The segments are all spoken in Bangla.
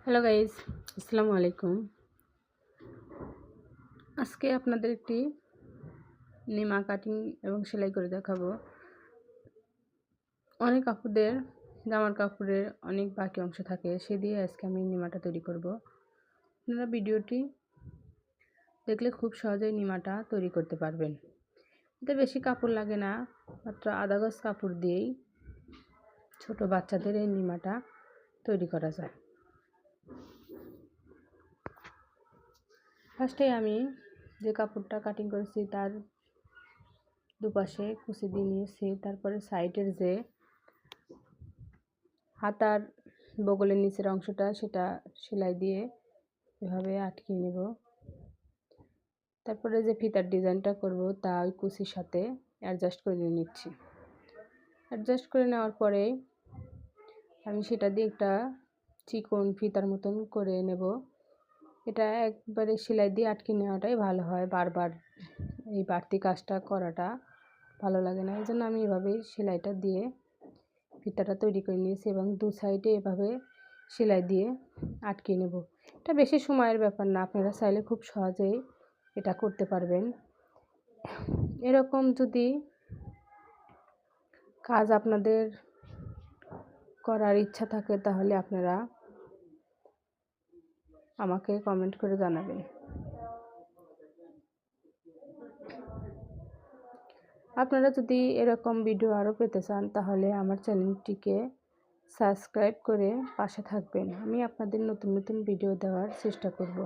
হ্যালো গাইস, আসসালামু আলাইকুম। আজকে আপনাদের একটি নিমা কাটিং এবং সেলাই করে দেখাবো। অনেক আপুদের জামার কাপড়ের অনেক বাকি অংশ থাকে, সে দিয়ে আজকে আমি নিমাটা তৈরি করব। আপনারা ভিডিওটি দেখলে খুব সহজেই নিমাটা তৈরি করতে পারবেন। এতে বেশি কাপড় লাগে না, মাত্র আধা গজ কাপড় দিয়েই ছোট বাচ্চাদের এই নিমাটা তৈরি করা যায়। ফার্স্টে আমি যে কাপড়টা কাটিং করেছি তার দুপাশে কুচি দিয়ে নিয়েছি। তারপরে সাইডের যে হাতার বগলের নিচের অংশটা সেটা সেলাই দিয়ে এভাবে আটকে নেব। তারপরে যে ফিতার ডিজাইনটা করব তা ওই কুচির সাথে অ্যাডজাস্ট করে নিচ্ছি। অ্যাডজাস্ট করে নেওয়ার পরে আমি সেটা দিয়ে একটা চিকন ফিতার মতন করে নেব। এটা একবারে সেলাই দিয়ে আটকে নেওয়াটাই ভালো হয়, বারবার এই বাড়তি কাজটা করাটা ভালো লাগে না। এই জন্য আমি এভাবেই সেলাইটা দিয়ে ফিতাটা তৈরি করে নিয়েছি এবং দু সাইডে এভাবে সেলাই দিয়ে আটকে নেব। এটা বেশি সময়ের ব্যাপার না, আপনারা চাইলে খুব সহজেই এটা করতে পারবেন। এরকম যদি কাজ আপনাদের করার ইচ্ছা থাকে তাহলে আপনারা আমাকে কমেন্ট করে জানাবেন। আপনারা যদি এরকম ভিডিও আরও পেতে চান তাহলে আমার চ্যানেলটিকে সাবস্ক্রাইব করে পাশে থাকবেন। আমি আপনাদের নতুন নতুন ভিডিও দেওয়ার চেষ্টা করব।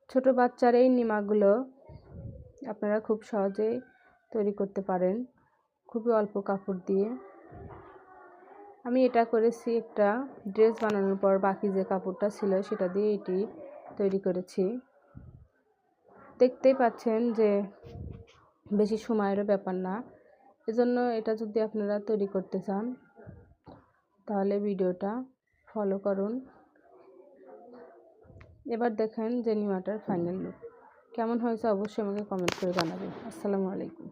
ছোট বাচ্চার এই নিমাগুলো আপনারা খুব সহজেই তৈরি করতে পারেন, খুবই অল্প কাপড় দিয়ে। আমি এটা করেছি একটা ড্রেস বানানোর পর বাকি যে কাপড়টা ছিল সেটা দিয়ে এটি তৈরি করেছি। দেখতেই পাচ্ছেন যে বেশি সময়েরও ব্যাপার না। এজন্য এটা যদি আপনারা তৈরি করতে চান তাহলে ভিডিওটা ফলো করুন। এবার দেখেন যে নিমাটার ফাইনাল লুক কেমন হয়েছে অবশ্যই আমাকে কমেন্ট করে জানাবেন। আসসালামু আলাইকুম।